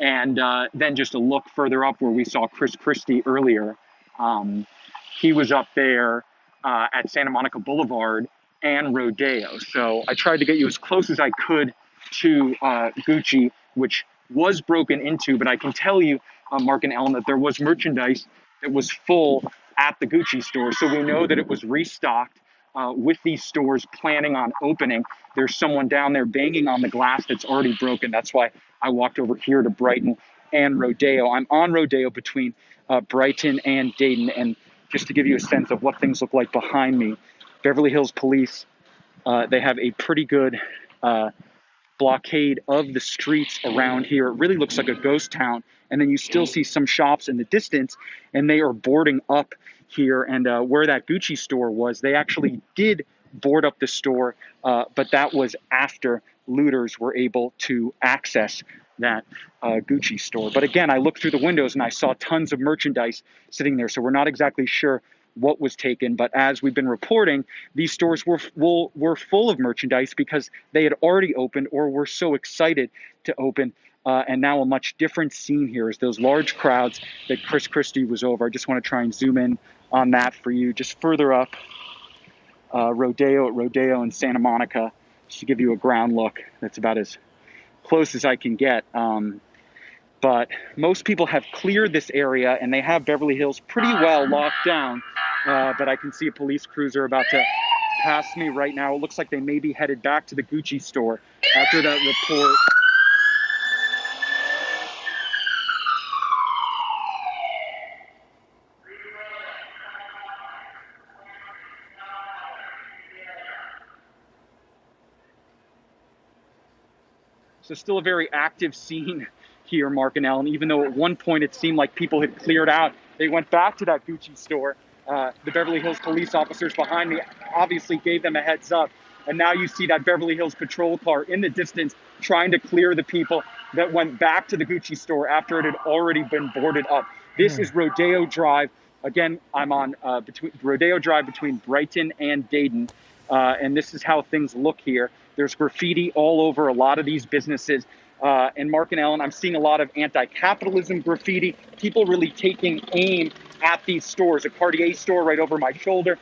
And then just a look further up where we saw Chris Christie earlier. He was up there at Santa Monica Boulevard and Rodeo. So I tried to get you as close as I could to Gucci, which was broken into, but I can tell you, Mark and Ellen, that there was merchandise that was full at the Gucci store. So we know that it was restocked with these stores planning on opening. There's someone down there banging on the glass that's already broken. That's why I walked over here to Brighton and Rodeo. I'm on Rodeo between Brighton and Dayton. And just to give you a sense of what things look like behind me, Beverly Hills Police, they have a pretty good blockade of the streets around here. It really looks like a ghost town. And then you still see some shops in the distance, and they are boarding up here. And where that Gucci store was, they actually did board up the store, but that was after looters were able to access that Gucci store. But again, I looked through the windows and I saw tons of merchandise sitting there. So we're not exactly sure what was taken, but as we've been reporting, these stores were full of merchandise because they had already opened or were so excited to open. And now a much different scene here is those large crowds that Chris Christie was over. I just want to try and zoom in on that for you. Just further up, Rodeo and Santa Monica, just to give you a ground look. That's about as close as I can get. But most people have cleared this area and they have Beverly Hills pretty well locked down. But I can see a police cruiser about to pass me right now. It looks like they may be headed back to the Gucci store after that report. So still a very active scene here, Mark and Ellen, even though at one point it seemed like people had cleared out. They went back to that Gucci store. The Beverly Hills police officers behind me obviously gave them a heads up. And now you see that Beverly Hills patrol car in the distance trying to clear the people that went back to the Gucci store after it had already been boarded up. This is Rodeo Drive. Again, I'm on between Rodeo Drive between Brighton and Dayton. And this is how things look here. There's graffiti all over a lot of these businesses. And Mark and Ellen, I'm seeing a lot of anti-capitalism graffiti, people really taking aim at these stores. A Cartier store right over my shoulder,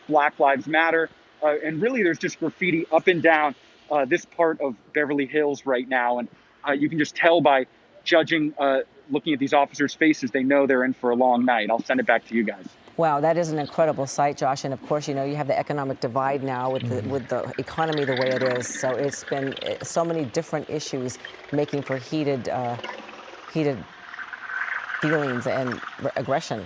Black Lives Matter. And really there's just graffiti up and down this part of Beverly Hills right now. And you can just tell by judging, looking at these officers' faces, they know they're in for a long night. I'll send it back to you guys. Wow, that is an incredible sight, Josh. And of course, you know, you have the economic divide now with the economy the way it is. So it's been so many different issues making for heated feelings and aggression.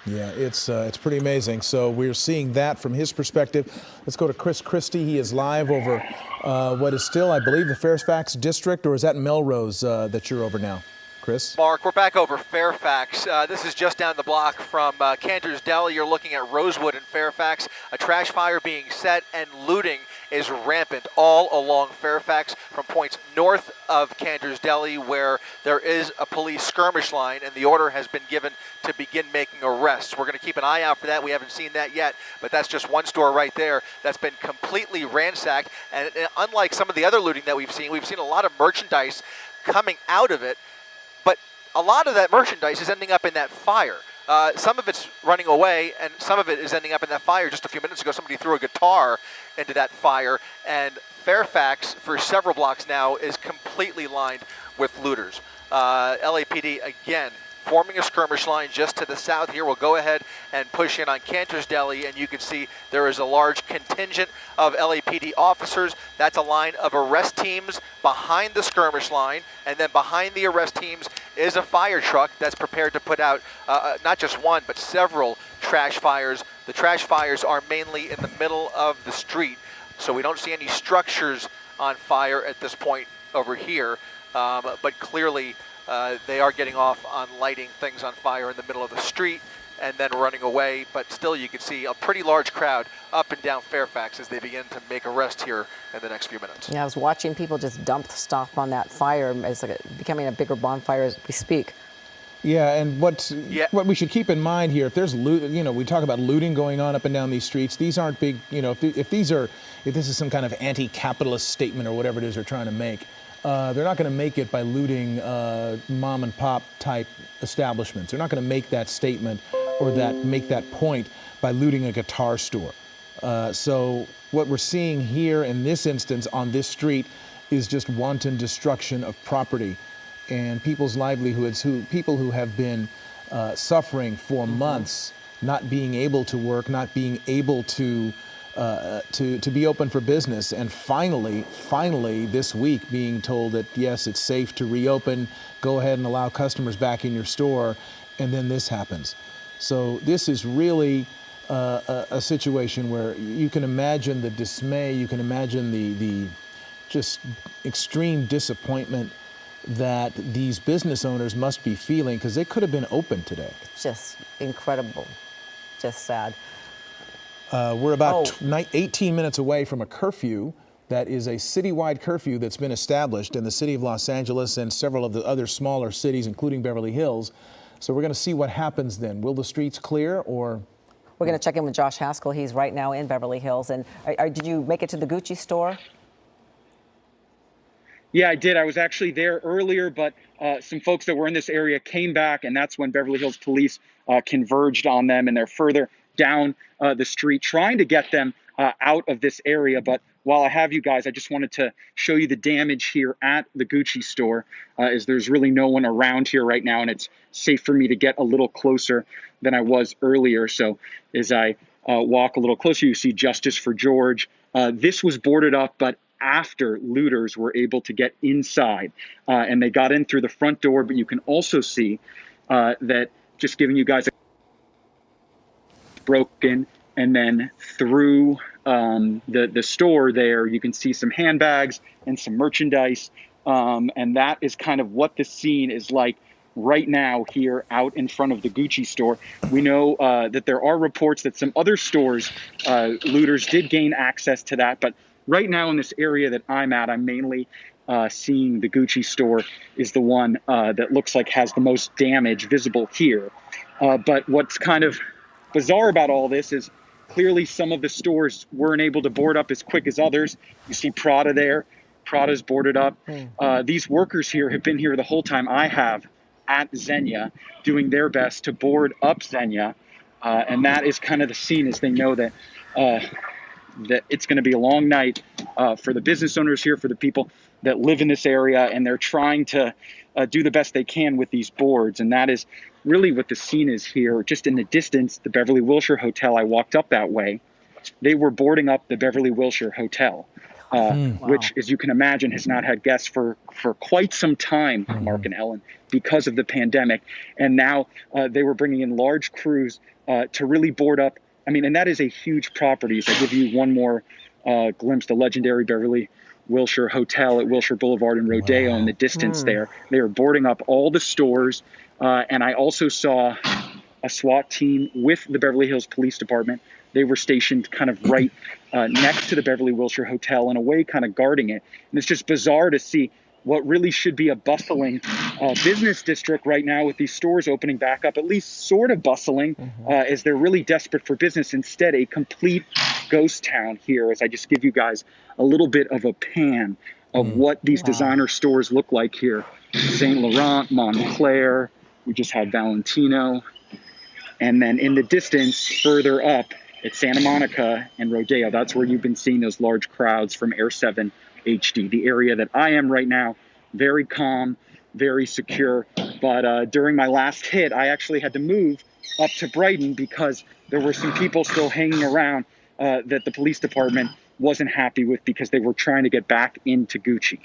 Yeah, it's pretty amazing. So we're seeing that from his perspective. Let's go to Chris Christie. He is live over what is still, I believe, the Fairfax district, or is that Melrose that you're over now? Chris? Mark, we're back over Fairfax. This is just down the block from Cantor's Deli. You're looking at Rosewood and Fairfax. A trash fire being set and looting is rampant all along Fairfax from points north of Cantor's Deli where there is a police skirmish line and the order has been given to begin making arrests. We're going to keep an eye out for that. We haven't seen that yet, but that's just one store right there that's been completely ransacked. And unlike some of the other looting that we've seen a lot of merchandise coming out of it. But a lot of that merchandise is ending up in that fire. Some of it's running away, and some of it is ending up in that fire. Just a few minutes ago, somebody threw a guitar into that fire, and Fairfax, for several blocks now, is completely lined with looters. LAPD, again, forming a skirmish line just to the south here. We'll go ahead and push in on Cantor's Deli, and you can see there is a large contingent of LAPD officers. That's a line of arrest teams behind the skirmish line, and then behind the arrest teams is a fire truck that's prepared to put out not just one, but several trash fires. The trash fires are mainly in the middle of the street, so we don't see any structures on fire at this point over here, but clearly they are getting off on lighting things on fire in the middle of the street and then running away. But still, you can see a pretty large crowd up and down Fairfax as they begin to make arrests here in the next few minutes. Yeah, I was watching people just dump stuff on that fire. It's like becoming a bigger bonfire as we speak. Yeah, and what we should keep in mind here, if there's loot, you know, we talk about looting going on up and down these streets. These aren't big, you know, if this is some kind of anti-capitalist statement or whatever it is they're trying to make. they're not going to make it by looting mom and pop type establishments. They're not going to make that statement or make that point by looting a guitar store. So what we're seeing here in this instance on this street is just wanton destruction of property and people's livelihoods, people who have been suffering for months, not being able to work, not being able to be open for business, and finally this week being told that yes, it's safe to reopen, go ahead and allow customers back in your store, and then this happens. So this is really a situation where you can imagine the dismay, you can imagine the just extreme disappointment that these business owners must be feeling, because they could have been open today. Just incredible, just sad. We're about 18 minutes away from a curfew that is a citywide curfew that's been established in the city of Los Angeles and several of the other smaller cities, including Beverly Hills. So we're going to see what happens then. Will the streets clear, or? We're going to check in with Josh Haskell. He's right now in Beverly Hills. And did you make it to the Gucci store? Yeah, I did. I was actually there earlier, but some folks that were in this area came back, and that's when Beverly Hills police converged on them, and they're further down the street trying to get them out of this area. But while I have you guys, I just wanted to show you the damage here at the Gucci store, as there's really no one around here right now, and it's safe for me to get a little closer than I was earlier. So as I walk a little closer, you see Justice for George. This was boarded up, but after looters were able to get inside, and they got in through the front door. But you can also see that, just giving you guys a broken, and then through the store there, you can see some handbags and some merchandise, and that is kind of what the scene is like right now here out in front of the Gucci store. We know that there are reports that some other stores, looters did gain access to that, but right now in this area that I'm at, I'm mainly seeing the Gucci store is the one that looks like has the most damage visible here. But what's kind of bizarre about all this is clearly some of the stores weren't able to board up as quick as others. You see Prada there. Prada's boarded up. These workers here have been here the whole time I have at Zegna, doing their best to board up Zegna. And that is kind of the scene, as they know that that it's going to be a long night for the business owners here, for the people that live in this area, and they're trying to do the best they can with these boards. And that is really what the scene is here. Just in the distance, the Beverly Wilshire Hotel, I walked up that way, they were boarding up the Beverly Wilshire Hotel, which, as you can imagine, has not had guests for quite some time, Mark and Ellen, because of the pandemic. And now they were bringing in large crews to really board up. I mean, and that is a huge property. So I'll give you one more glimpse, the legendary Beverly Wilshire Hotel at Wilshire Boulevard and Rodeo in the distance there. They were boarding up all the stores. And I also saw a SWAT team with the Beverly Hills Police Department. They were stationed kind of right next to the Beverly Wilshire Hotel, in a way kind of guarding it. And it's just bizarre to see what really should be a bustling business district right now, with these stores opening back up, at least sort of bustling, as they're really desperate for business. Instead, a complete ghost town here, as I just give you guys a little bit of a pan of what these designer stores look like here. Saint Laurent, Montclair, we just had Valentino. And then in the distance, further up, it's Santa Monica and Rodeo. That's where you've been seeing those large crowds from Air 7 HD. The area that I am right now, very calm, very secure. But during my last hit, I actually had to move up to Brighton because there were some people still hanging around that the police department wasn't happy with, because they were trying to get back into Gucci.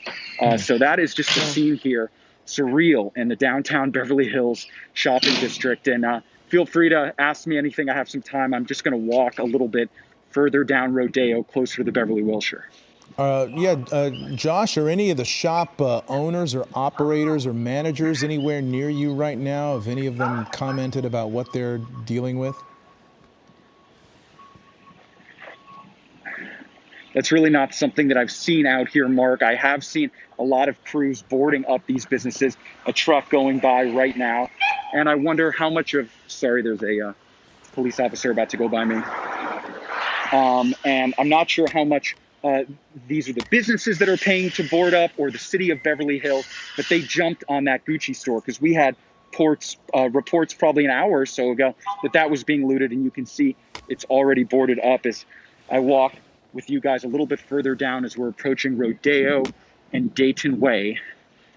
So that is just the scene here, surreal, in the downtown Beverly Hills shopping district. And feel free to ask me anything. I have some time. I'm just going to walk a little bit further down Rodeo, closer to the Beverly Wilshire. Josh, are any of the shop owners or operators or managers anywhere near you right now? Have any of them commented about what they're dealing with? That's really not something that I've seen out here, Mark. I have seen a lot of crews boarding up these businesses, a truck going by right now. And I wonder how much of, sorry, there's a police officer about to go by me. And I'm not sure how much these are the businesses that are paying to board up, or the city of Beverly Hills, but they jumped on that Gucci store because we had reports probably an hour or so ago that was being looted, and you can see it's already boarded up as I walk with you guys a little bit further down as we're approaching Rodeo and Dayton Way,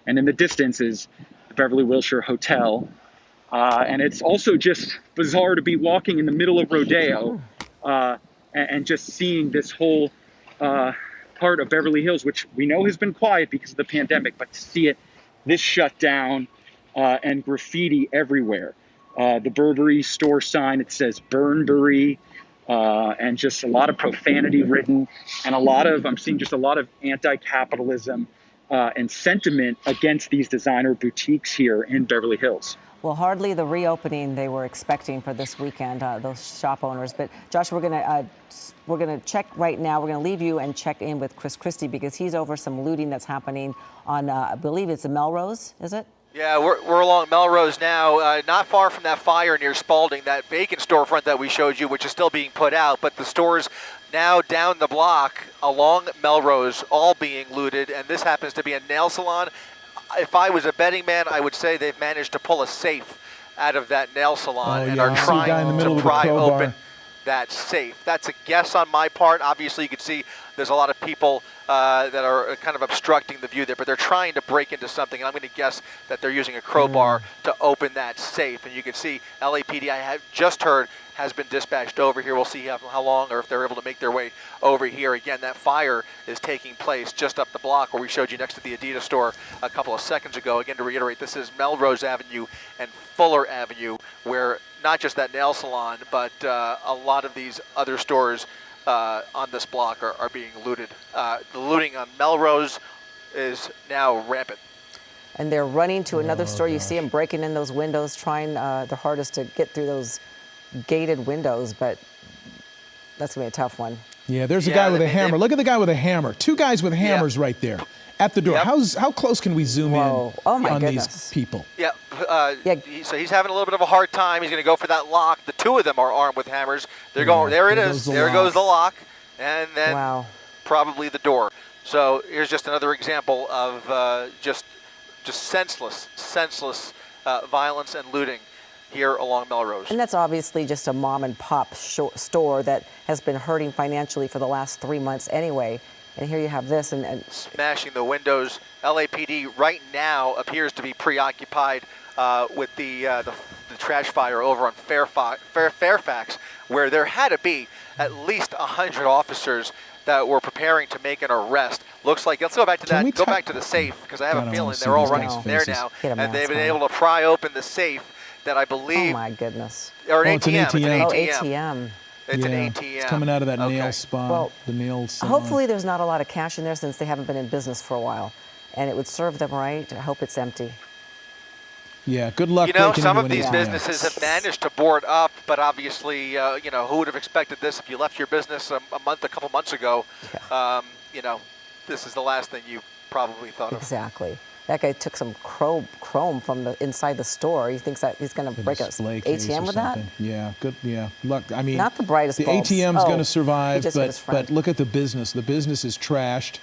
and in the distance is the Beverly Wilshire Hotel. And it's also just bizarre to be walking in the middle of Rodeo and just seeing this whole part of Beverly Hills, which we know has been quiet because of the pandemic, but to see it this shut down and graffiti everywhere. The Burberry store sign, it says Burnberry, and just a lot of profanity written, and I'm seeing just a lot of anti-capitalism and sentiment against these designer boutiques here in Beverly Hills. Well, hardly the reopening they were expecting for this weekend, those shop owners. But Josh, we're gonna check right now. We're gonna leave you and check in with Chris Christie because he's over some looting that's happening on, I believe it's a Melrose, is it? Yeah, we're along Melrose now, not far from that fire near Spalding, that vacant storefront that we showed you, which is still being put out. But the stores now down the block along Melrose, all being looted, and this happens to be a nail salon. If I was a betting man, I would say they've managed to pull a safe out of that nail salon and are trying to pry open that safe. That's a guess on my part. Obviously, you can see there's a lot of people that are kind of obstructing the view there, but they're trying to break into something, and I'm going to guess that they're using a crowbar to open that safe. And you can see LAPD, I have just heard, has been dispatched over here. We'll see how long, or if they're able to make their way over here. Again, that fire is taking place just up the block where we showed you next to the Adidas store a couple of seconds ago. Again, to reiterate, this is Melrose Avenue and Fuller Avenue, where not just that nail salon, but a lot of these other stores on this block are being looted. The looting on Melrose is now rampant. And they're running to another store. You see them breaking in those windows, trying their hardest to get through those gated windows, but that's gonna be a tough one. Yeah, there's a guy with a hammer. Look at the guy with a hammer. Two guys with hammers right there at the door. How close can we zoom in on these people? Yeah, so he's having a little bit of a hard time. He's going to go for that lock. The two of them are armed with hammers. They're going. There it is. There goes the lock, and then probably the door. So here's just another example of just senseless violence and looting here along Melrose. And that's obviously just a mom and pop store that has been hurting financially for the last 3 months anyway. And here you have this and smashing the windows. LAPD right now appears to be preoccupied with the trash fire over on Fairfax, where there had to be at least 100 officers that were preparing to make an arrest. Looks like, let's go back to that, go back to the safe, because I have a feeling they're all running there now, and they've been able to pry open the safe that I believe. Oh my goodness. Or an ATM. It's an ATM. Oh, ATM. It's an ATM. It's coming out of that nail spa, the nail salon. Hopefully there's not a lot of cash in there since they haven't been in business for a while. And it would serve them right. I hope it's empty. Yeah, good luck. You know, some of these businesses have managed to board up, but obviously, you know, who would have expected this if you left your business a couple months ago? Yeah. You know, this is the last thing you probably thought of. Exactly. That guy took some chrome from the inside the store. He thinks that he's going to break an ATM with that? Yeah, good. Yeah, look, I mean, not the brightest bulbs. The ATM's going to survive, but look at the business. The business is trashed.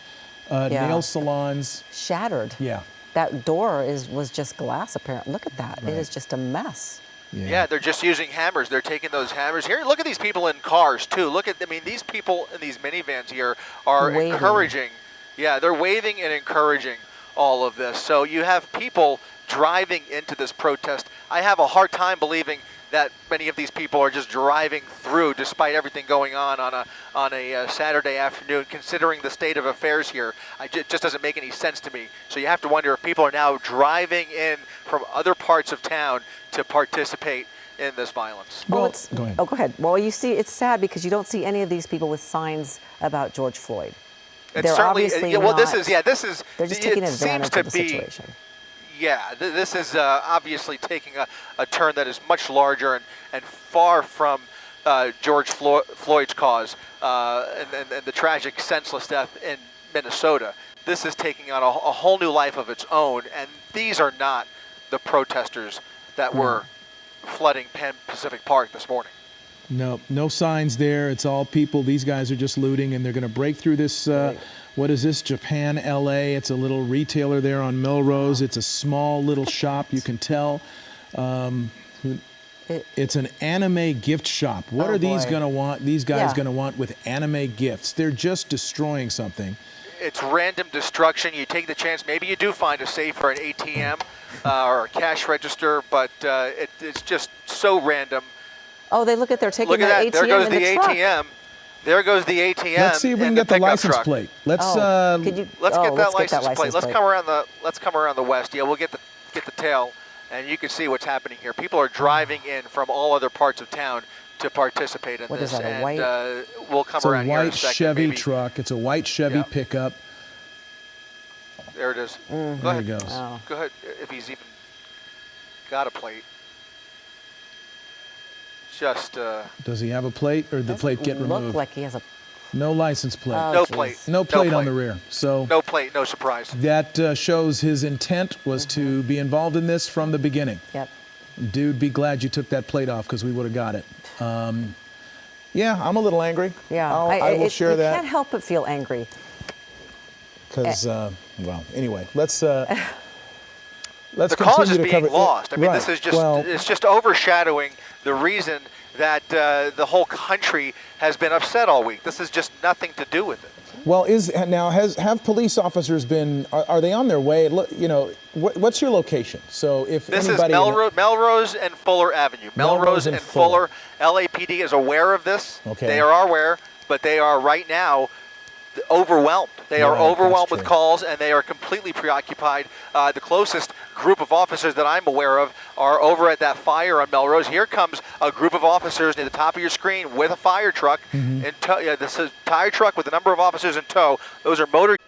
Nail salons shattered. Yeah. That door was just glass, apparently. Look at that. Right. It is just a mess. Yeah, they're just using hammers. They're taking those hammers. Here, look at these people in cars, too. Look at, I mean, these people in these minivans here are encouraging. Yeah, they're waving and encouraging all of this. So you have people driving into this protest. I have a hard time believing that many of these people are just driving through despite everything going on a Saturday afternoon, considering the state of affairs here. It just doesn't make any sense to me. So you have to wonder if people are now driving in from other parts of town to participate in this violence. Well, go ahead. Oh, go ahead. Well, you see, it's sad because you don't see any of these people with signs about George Floyd. It's certainly, well, this is. They're just taking advantage of the situation. Yeah, this is obviously taking a turn that is much larger and far from George Floyd's cause and the tragic, senseless death in Minnesota. This is taking on a whole new life of its own, and these are not the protesters that were flooding Penn Pacific Park this morning. No signs there. It's all people. These guys are just looting, and they're going to break through this. What is this? Japan, LA. It's a little retailer there on Melrose. It's a small little shop. You can tell. It's an anime gift shop. What are these going to want? These guys going to want with anime gifts? They're just destroying something. It's random destruction. You take the chance. Maybe you do find a safe or an ATM or a cash register, but it's just so random. Oh, they look at they're taking Look at the that. ATM There goes in the the truck. ATM. There goes the ATM. Let's see if we can get the license plate. Let's Let's get that license plate. Let's come around the west. Yeah, we'll get the tail, and you can see what's happening here. People are driving in from all other parts of town to participate in What this. is that, a white? We'll come around here in a It's a second. white Chevy maybe. truck. It's a white Chevy pickup. There it is. Mm-hmm. Go ahead. There he goes. Oh. Go ahead, if he's even got a plate. Just Does he have a plate, or did the plate get Look removed? like he has a. No license plate. Oh, no geez. plate. No plate on the rear. So No plate, no surprise. that shows his intent was to be involved in this from the beginning. Yep. Dude, be glad you took that plate off, because we would have got it. Yeah, I'm a little angry. Yeah. I will share you that. can't help but feel angry. Because, well, anyway, let's The continue cause is to being cover. lost. I mean, Right. this is just Well, it's just overshadowing the reason that the whole country has been upset all week. This is just nothing to do with it. well, have police officers been? Are they on their way? Look, you know, what's your location? So if This is anybody Melrose and Fuller Avenue. Melrose and Fuller. LAPD is aware of this. Okay. They are aware, but they are right now overwhelmed. They are Right, overwhelmed that's with true. calls, and they are completely preoccupied. The closest group of officers that I'm aware of are over at that fire on Melrose. Here comes a group of officers near the top of your screen with a fire truck. Mm-hmm. In tow. Yeah, this is a fire truck with a number of officers in tow. Those are motor.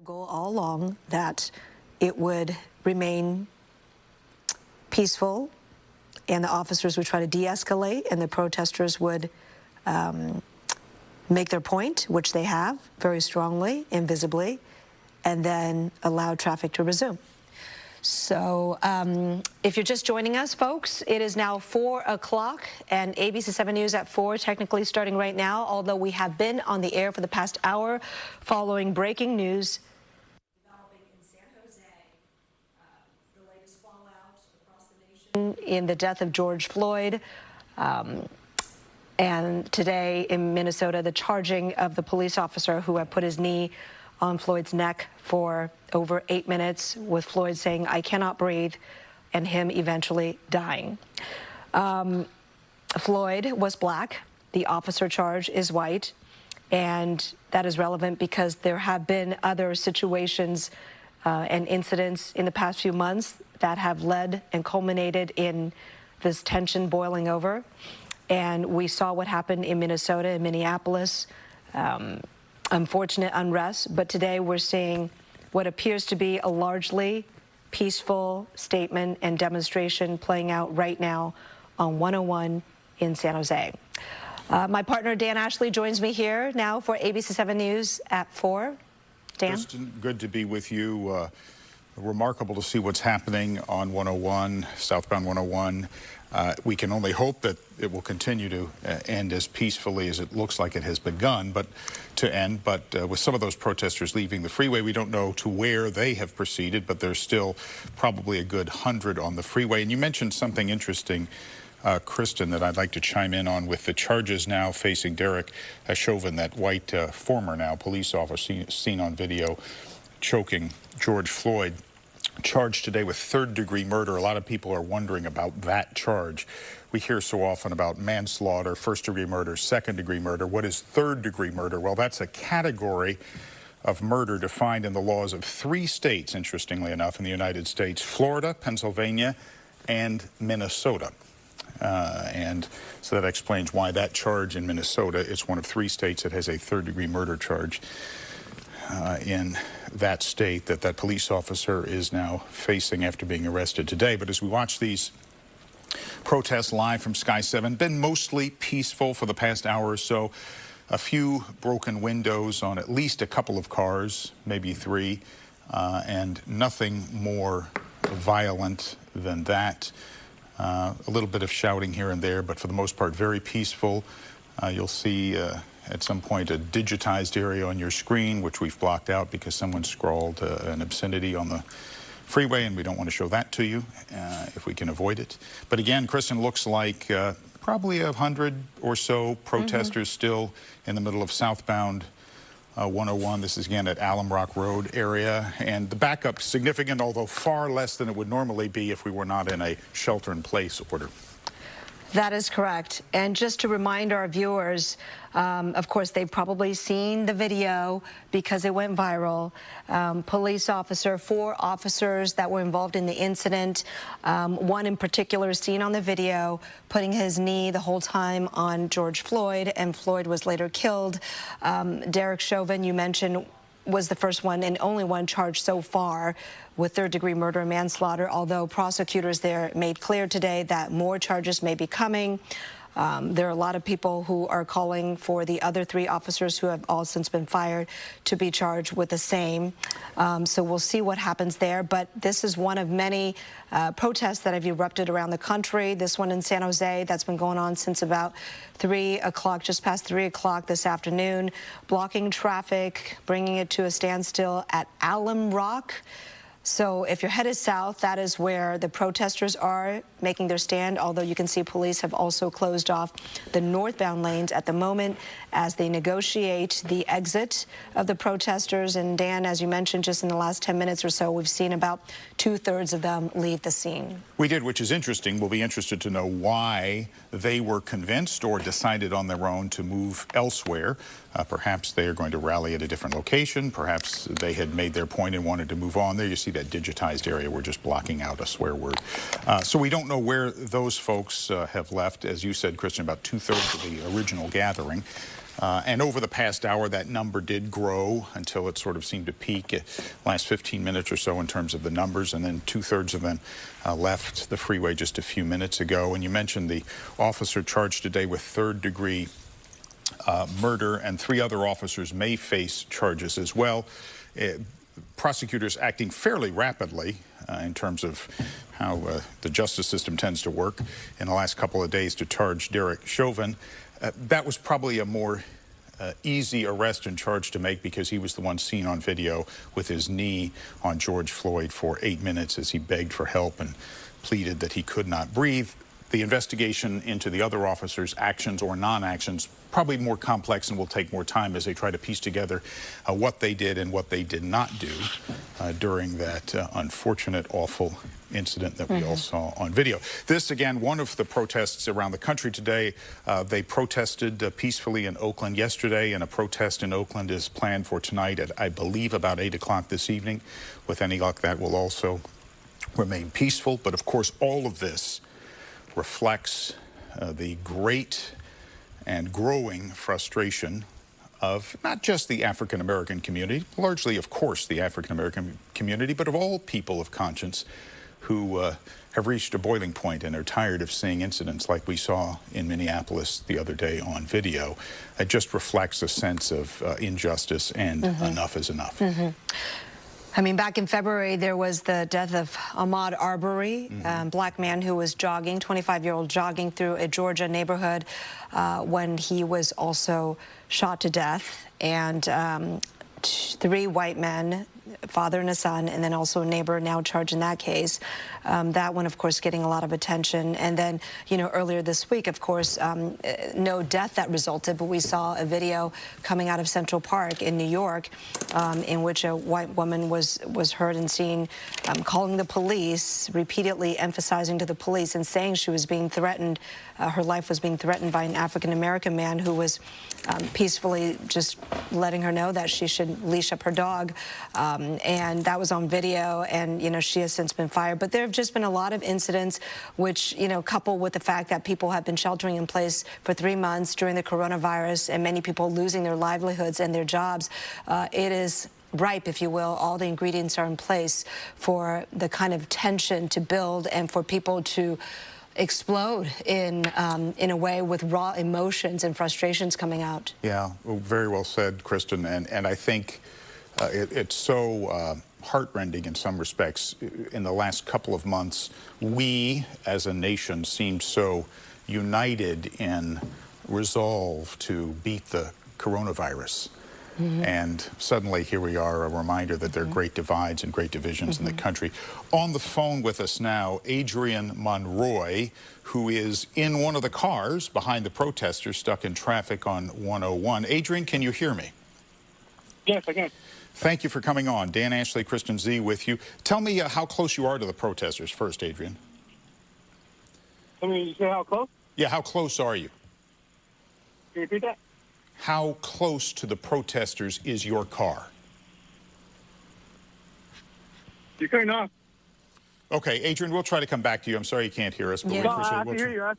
Goal all along that it would remain peaceful, and the officers would try to de-escalate, and the protesters would make their point, which they have very strongly and visibly, and then allow traffic to resume. So if you're just joining us, folks, it is now 4 o'clock, and ABC 7 News at 4, technically starting right now, although we have been on the air for the past hour following breaking news developing in San Jose, the latest fallout across the nation in the death of George Floyd. And today in Minnesota, the charging of the police officer who had put his knee on Floyd's neck for over 8 minutes, with Floyd saying, "I cannot breathe," and him eventually dying. Floyd was black. The officer charged is white. And that is relevant because there have been other situations and incidents in the past few months that have led and culminated in this tension boiling over. And we saw what happened in Minnesota and Minneapolis, unfortunate unrest. But today we're seeing what appears to be a largely peaceful statement and demonstration playing out right now on 101 in San Jose. My partner, Dan Ashley, joins me here now for ABC 7 News at 4. Dan? Kristen, good to be with you. Remarkable to see what's happening on 101, southbound 101. We can only hope that it will continue to end as peacefully as it looks like it has begun, but with some of those protesters leaving the freeway, we don't know to where they have proceeded, but there's still probably a good 100 on the freeway. And you mentioned something interesting, Kristen, that I'd like to chime in on, with the charges now facing Derek Chauvin, that white former now police officer seen on video choking George Floyd, charged today with third-degree murder. A lot of people are wondering about that charge. We hear so often about manslaughter, first-degree murder, second-degree murder. What is third-degree murder? Well, that's a category of murder defined in the laws of 3 states, interestingly enough, in the United States: Florida, Pennsylvania, and Minnesota. And so that explains why that charge in Minnesota is one of 3 states that has a third-degree murder charge in that state that police officer is now facing after being arrested today. But as we watch these protests live from Sky 7, been mostly peaceful for the past hour or so. A few broken windows on at least a couple of cars, maybe 3, and nothing more violent than that. A little bit of shouting here and there, but for the most part, very peaceful. You'll see at some point a digitized area on your screen, which we've blocked out because someone scrawled an obscenity on the freeway, and we don't want to show that to you if we can avoid it. But again, Kristen, looks like probably 100 or so protesters still in the middle of southbound 101. This is again at Alum Rock Road area, and the backup significant, although far less than it would normally be if we were not in a shelter-in-place order. That is correct. And just to remind our viewers, of course, they've probably seen the video because it went viral. Police officer, 4 officers that were involved in the incident. One in particular seen on the video putting his knee the whole time on George Floyd, and Floyd was later killed. Derek Chauvin, you mentioned, was the first one and only one charged so far with third-degree murder and manslaughter, although prosecutors there made clear today that more charges may be coming. There are a lot of people who are calling for the other 3 officers who have all since been fired to be charged with the same. So we'll see what happens there. But this is one of many protests that have erupted around the country. This one in San Jose that's been going on since about 3 o'clock, just past 3 o'clock this afternoon, blocking traffic, bringing it to a standstill at Alum Rock. So if you're headed south, that is where the protesters are making their stand, although you can see police have also closed off the northbound lanes at the moment as they negotiate the exit of the protesters. And Dan, as you mentioned, just in the last 10 minutes or so, we've seen about 2/3 of them leave the scene. We did, which is interesting. We'll be interested to know why they were convinced or decided on their own to move elsewhere. Perhaps they are going to rally at a different location. Perhaps they had made their point and wanted to move on. There you see that digitized area. We're just blocking out a swear word. So we don't know where those folks have left. As you said, Kristen, about 2/3 of the original gathering. And over the past hour, that number did grow until it sort of seemed to peak at last 15 minutes or so in terms of the numbers, and then 2/3 of them left the freeway just a few minutes ago. And you mentioned the officer charged today with third-degree murder, and 3 other officers may face charges as well. Prosecutors acting fairly rapidly in terms of how the justice system tends to work in the last couple of days to charge Derek Chauvin. That was probably a more easy arrest and charge to make because he was the one seen on video with his knee on George Floyd for 8 minutes as he begged for help and pleaded that he could not breathe. The investigation into the other officers' actions or non-actions probably more complex and will take more time as they try to piece together what they did and what they did not do during that unfortunate, awful incident that we all saw on video. This, again, one of the protests around the country today. They protested peacefully in Oakland yesterday, and a protest in Oakland is planned for tonight at, I believe, about 8 o'clock this evening. With any luck, that will also remain peaceful. But, of course, all of this reflects the great and growing frustration of not just the African-American community, largely, of course, the African-American community, but of all people of conscience who have reached a boiling point and are tired of seeing incidents like we saw in Minneapolis the other day on video. It just reflects a sense of injustice, and enough is enough. I mean, back in February, there was the death of Ahmaud Arbery, black man who was jogging, 25-year-old jogging through a Georgia neighborhood when he was also shot to death. And 3 white men, father and a son, and then also a neighbor now charged in that case. That one, of course, getting a lot of attention. And then, you know, earlier this week, of course, no death that resulted, but we saw a video coming out of Central Park in New York in which a white woman was heard and seen calling the police, repeatedly emphasizing to the police and saying she was being threatened, her life was being threatened by an African-American man who was peacefully just letting her know that she should leash up her dog. And that was on video, and, you know, she has since been fired. But there have just been a lot of incidents which, you know, coupled with the fact that people have been sheltering in place for 3 months during the coronavirus and many people losing their livelihoods and their jobs, it is ripe, if you will. All the ingredients are in place for the kind of tension to build and for people to explode in a way with raw emotions and frustrations coming out. Yeah, well, very well said, Kristen. And I think it's so heartrending in some respects. In the last couple of months, we as a nation seemed so united in resolve to beat the coronavirus. And suddenly here we are, a reminder that there are great divides and great divisions in the country. On the phone with us now, Adrian Monroy, who is in one of the cars behind the protesters stuck in traffic on 101. Adrian, can you hear me? Yes, I can. Thank you for coming on. Dan Ashley, Kristen Z with you. Tell me how close you are to the protesters first, Adrian. I mean, you say how close? Yeah, how close are you? Can you repeat that? How close to the protesters is your car? You're cutting off. Okay, Adrian, we'll try to come back to you. I'm sorry you can't hear us, but Yeah. we No, appreciate I can hear you. I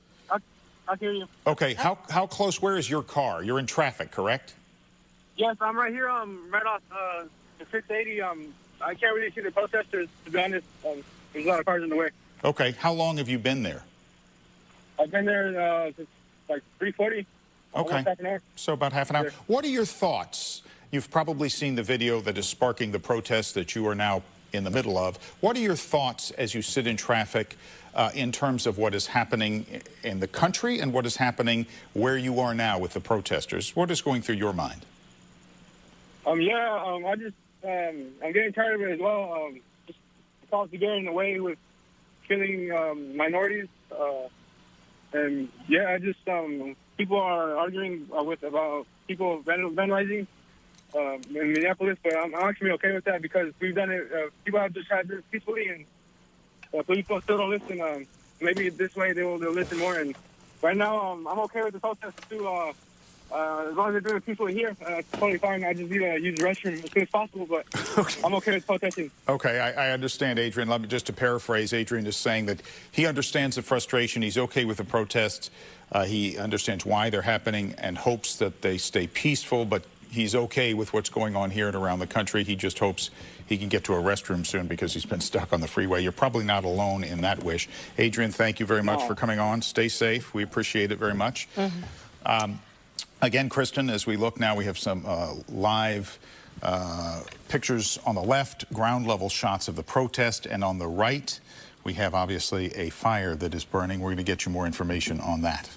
can hear you. Okay, how close, where is your car? You're in traffic, correct? Yes, I'm right here. Right off the 680. I can't really see the protesters, to be honest. There's a lot of cars in the way. Okay, how long have you been there? I've been there since like 3:40. Okay, Almost half an hour. so about half an hour. Sure. What are your thoughts? You've probably seen the video that is sparking the protests that you are now in the middle of. What are your thoughts as you sit in traffic in terms of what is happening in the country and what is happening where you are now with the protesters? What is going through your mind? I'm getting tired of it as well. Just because to get in the way with killing minorities. And yeah, people are arguing about people vandalizing in Minneapolis, but I'm actually okay with that because we've done it. People have just had this peacefully, and people still don't listen. Maybe this way they'll listen more. And right now, I'm okay with the protests too. As long as they're doing it peacefully here, it's totally fine. I just need to use the restroom as soon as possible, but Okay. I'm okay with protesting. Okay, I understand, Adrian. Let me just to paraphrase, Adrian is saying that he understands the frustration. He's okay with the protests. He understands why they're happening and hopes that they stay peaceful, but he's okay with what's going on here and around the country. He just hopes he can get to a restroom soon because he's been stuck on the freeway. You're probably not alone in that wish. Adrian, thank you very much for coming on. Stay safe. We appreciate it very much. Again, Kristen, as we look now, we have some live pictures on the left, ground level shots of the protest, and on the right, we have obviously a fire that is burning. We're going to get you more information on that.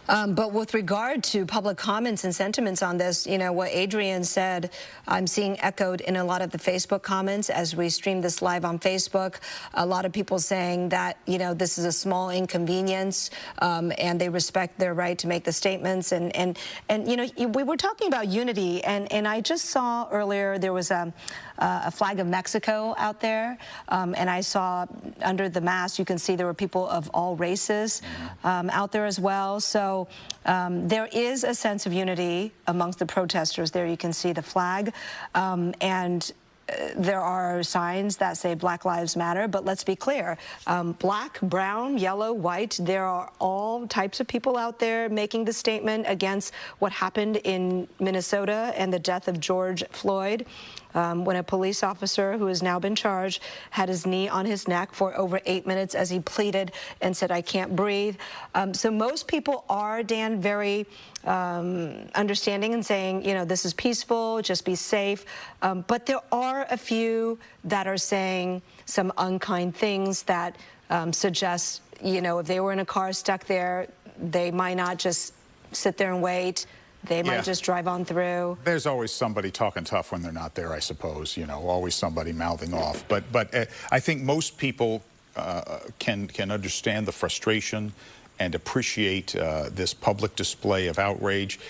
But with regard to public comments and sentiments on this, you know, what Adrian said, I'm seeing echoed in a lot of the Facebook comments as we stream this live on Facebook. A lot of people saying that, you know, this is a small inconvenience and they respect their right to make the statements. And you know, we were talking about unity, and I just saw earlier there was a flag of Mexico out there, and I saw under the mast, you can see there were people of all races out there as well. So there is a sense of unity amongst the protesters. There you can see the flag, and there are signs that say Black Lives Matter, but let's be clear, black, brown, yellow, white, there are all types of people out there making the statement against what happened in Minnesota and the death of George Floyd. When a police officer who has now been charged had his knee on his neck for over 8 minutes as he pleaded and said, "I can't breathe." So most people are, Dan, very understanding and saying, you know, this is peaceful, just be safe. But there are a few that are saying some unkind things that suggest, you know, if they were in a car stuck there, they might not just sit there and wait. They might just drive on through. There's always somebody talking tough when they're not there, I suppose, you know, always somebody mouthing off. But I think most people can understand the frustration and appreciate this public display of outrage.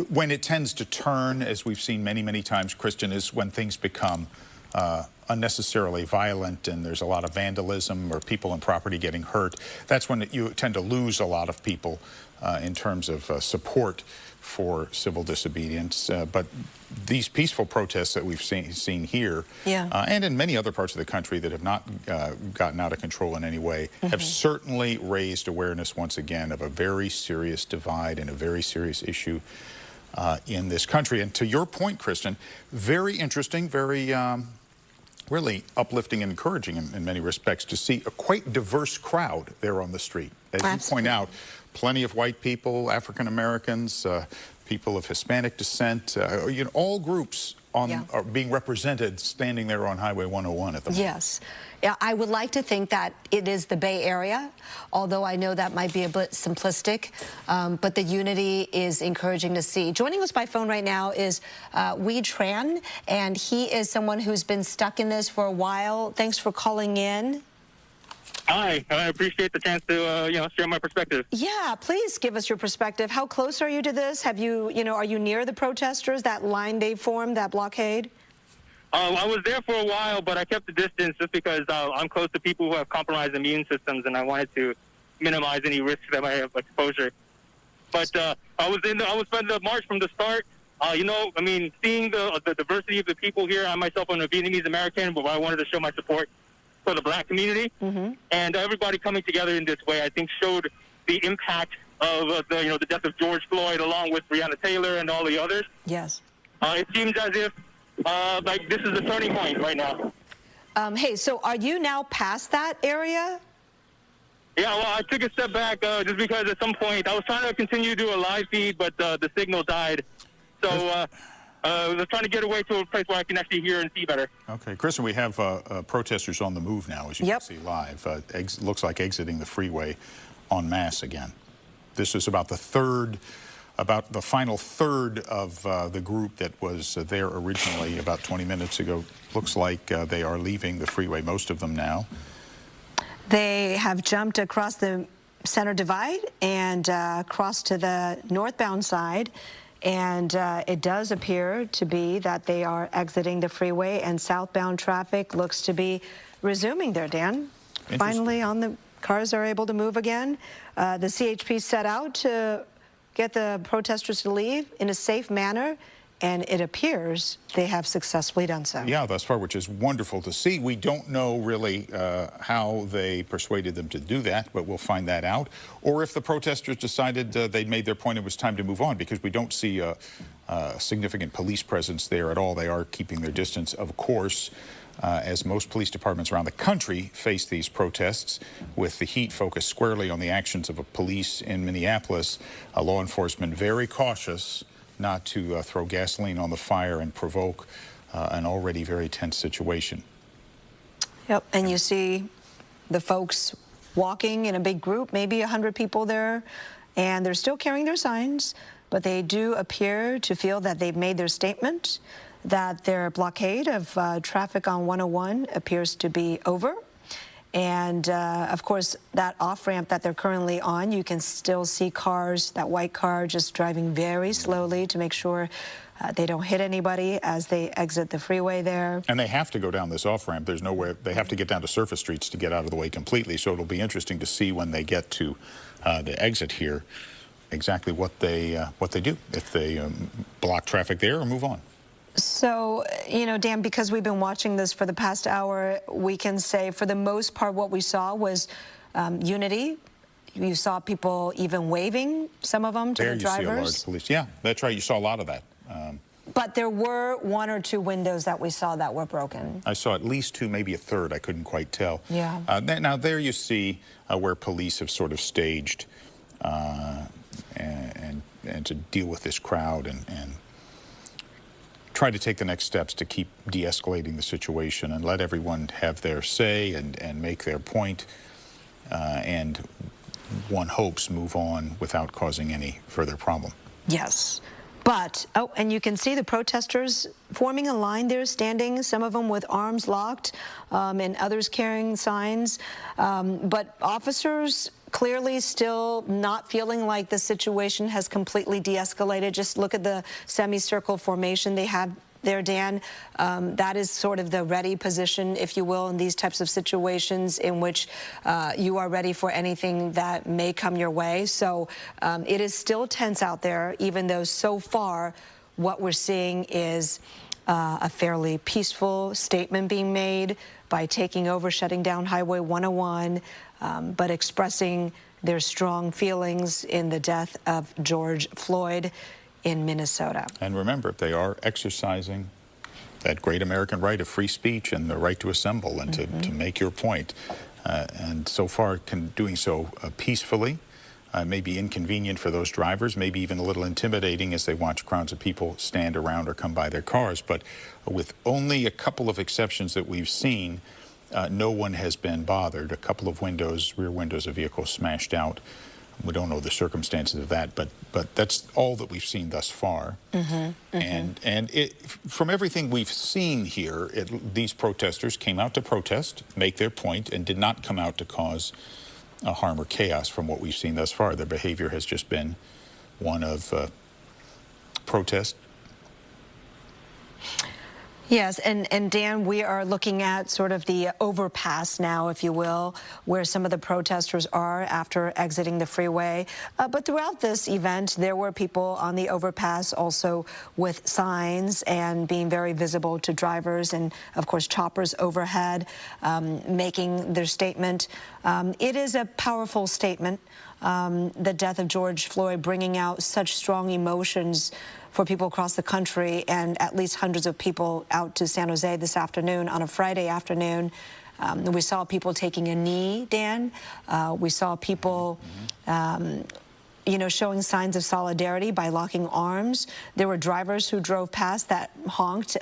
When it tends to turn, as we've seen many, many times, Christian, is when things become unnecessarily violent and there's a lot of vandalism or people and property getting hurt. That's when you tend to lose a lot of people in terms of support for civil disobedience. But these peaceful protests that we've seen here and in many other parts of the country that have not gotten out of control in any way have certainly raised awareness once again of a very serious divide and a very serious issue in this country. And to your point, Kristen, very interesting, very really uplifting and encouraging in many respects to see a quite diverse crowd there on the street. As you point out, plenty of white people, African Americans, people of Hispanic descent, you know, all groups are being represented standing there on Highway 101 at the moment. Yes. Yeah, I would like to think that it is the Bay Area, although I know that might be a bit simplistic, but the unity is encouraging to see. Joining us by phone right now is Wee Tran, and he is someone who's been stuck in this for a while. Thanks for calling in. Hi, I appreciate the chance to, you know, share my perspective. Yeah, please give us your perspective. How close are you to this? Have you, are you near the protesters, that line they formed, that blockade? I was there for a while, but I kept the distance just because I'm close to people who have compromised immune systems, and I wanted to minimize any risks that might have exposure. But I was part of the march from the start. You know, I mean, seeing the diversity of the people here. I myself am a Vietnamese American, but I wanted to show my support for the black community, and everybody coming together in this way, I think, showed the impact of the death of George Floyd, along with Breonna Taylor and all the others. Yes. It seems as if like this is a turning point right now. Hey, so are you now past that area? Yeah, well, I took a step back just because at some point I was trying to continue to do a live feed, but the signal died. So I was trying to get away to a place where I can actually hear and see better. Okay, Kristen, we have protesters on the move now, as you can see live. Looks like exiting the freeway en masse again. This is about the final third of the group that was there originally about 20 minutes ago. Looks like they are leaving the freeway, most of them now. They have jumped across the center divide and crossed to the northbound side. And it does appear to be that they are exiting the freeway, and southbound traffic looks to be resuming there, Dan. Finally, cars are able to move again. The CHP set out to get the protesters to leave in a safe manner, and it appears they have successfully done so. Yeah, thus far, which is wonderful to see. We don't know really how they persuaded them to do that, but we'll find that out. Or if the protesters decided they'd made their point, it was time to move on, because we don't see a significant police presence there at all. They are keeping their distance, of course, as most police departments around the country face these protests, with the heat focused squarely on the actions of police in Minneapolis. Law enforcement very cautious not to throw gasoline on the fire and provoke an already very tense situation. Yep, and you see the folks walking in a big group, maybe 100 people there, and they're still carrying their signs, but they do appear to feel that they've made their statement, that their blockade of traffic on 101 appears to be over. And of course, that off-ramp that they're currently on, you can still see cars, that white car just driving very slowly to make sure they don't hit anybody as they exit the freeway there. And they have to go down this off-ramp. There's nowhere, they have to get down to surface streets to get out of the way completely. So it'll be interesting to see when they get to the exit here exactly what they do, if they block traffic there or move on. So, you know, Dan, because we've been watching this for the past hour, we can say for the most part what we saw was unity. You saw people even waving, some of them, to the drivers. There you see a large police. Yeah, that's right. You saw a lot of that. But there were 1 or 2 windows that we saw that were broken. I saw at least 2, maybe a third. I couldn't quite tell. Yeah. Now, there you see where police have sort of staged and to deal with this crowd and try to take the next steps to keep de-escalating the situation and let everyone have their say and make their point, and one hopes move on without causing any further problem. Yes. But, oh, and you can see the protesters forming a line there, standing, some of them with arms locked, and others carrying signs. But officers clearly still not feeling like the situation has completely de-escalated. Just look at the semicircle formation they have there, Dan. That is sort of the ready position, if you will, in these types of situations in which you are ready for anything that may come your way. So it is still tense out there, even though so far what we're seeing is a fairly peaceful statement being made by taking over, shutting down Highway 101, but expressing their strong feelings in the death of George Floyd in Minnesota. And remember, they are exercising that great American right of free speech and the right to assemble and to make your point. And so far, doing so peacefully. May be inconvenient for those drivers, maybe even a little intimidating as they watch crowds of people stand around or come by their cars. But with only a couple of exceptions that we've seen, no one has been bothered. A couple of windows, rear windows of vehicles smashed out. We don't know the circumstances of that, but that's all that we've seen thus far. And from everything we've seen here, these protesters came out to protest, make their point, and did not come out to cause harm or chaos from what we've seen thus far. Their behavior has just been one of protest. Yes, and Dan, we are looking at sort of the overpass now, if you will, where some of the protesters are after exiting the freeway. But throughout this event, there were people on the overpass also with signs and being very visible to drivers and, of course, choppers overhead making their statement. It is a powerful statement, the death of George Floyd bringing out such strong emotions for people across the country, and at least hundreds of people out to San Jose this afternoon on a Friday afternoon. We saw people taking a knee, Dan. We saw people, you know, showing signs of solidarity by locking arms. There were drivers who drove past that honked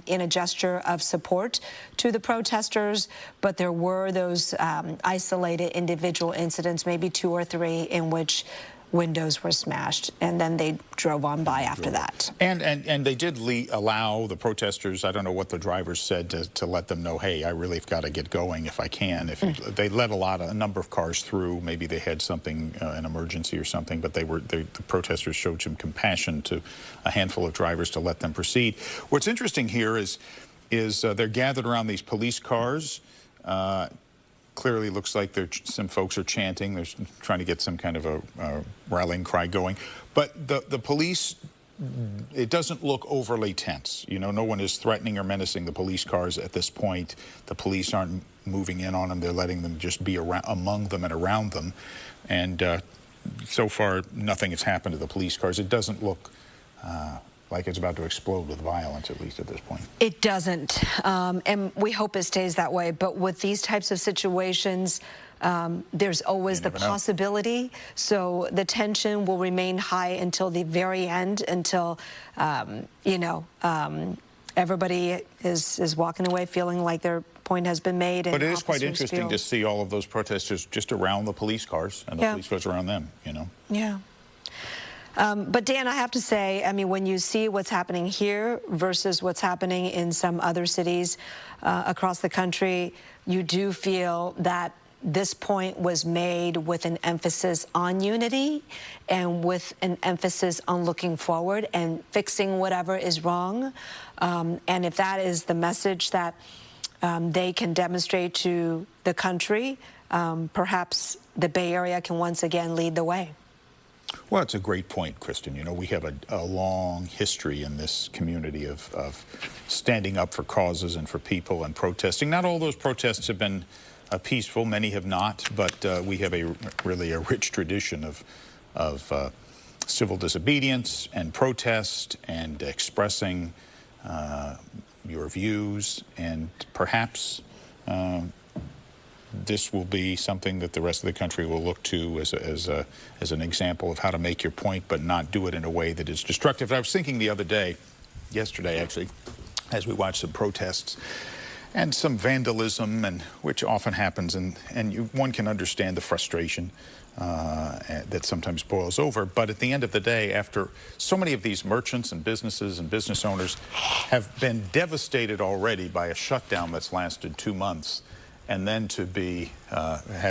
in a gesture of support to the protesters, but there were those isolated individual incidents, maybe 2 or 3, in which windows were smashed, and then they drove on by after that. And they did allow the protesters, I don't know what the drivers said, to let them know, hey, I really have got to get going if I can. They let a number of cars through. Maybe they had something, an emergency or something, but the protesters showed some compassion to a handful of drivers to let them proceed. What's interesting here is they're gathered around these police cars, clearly looks like some folks are chanting. They're trying to get some kind of a rallying cry going. But the police, it doesn't look overly tense. You know, no one is threatening or menacing the police cars at this point. The police aren't moving in on them. They're letting them just be among them and around them. And so far, nothing has happened to the police cars. It doesn't look like it's about to explode with violence, at least at this point. It doesn't, and we hope it stays that way. But with these types of situations, there's always the possibility. So the tension will remain high until the very end, until, everybody is walking away feeling like their point has been made. And but it is quite interesting to see all of those protesters just around the police cars and the police cars around them, you know. Yeah. But Dan, I have to say, I mean, when you see what's happening here versus what's happening in some other cities across the country, you do feel that this point was made with an emphasis on unity and with an emphasis on looking forward and fixing whatever is wrong. And if that is the message that they can demonstrate to the country, perhaps the Bay Area can once again lead the way. Well, it's a great point, Kristen. You know, we have a long history in this community of standing up for causes and for people and protesting. Not all those protests have been peaceful. Many have not, but we have really a rich tradition of civil disobedience and protest and expressing your views, and perhaps this will be something that the rest of the country will look to as an example of how to make your point, but not do it in a way that is destructive. I was thinking the other day, yesterday actually, as we watched some protests and some vandalism, and which often happens, and one can understand the frustration that sometimes boils over. But at the end of the day, after so many of these merchants and businesses and business owners have been devastated already by a shutdown that's lasted 2 months, and then to be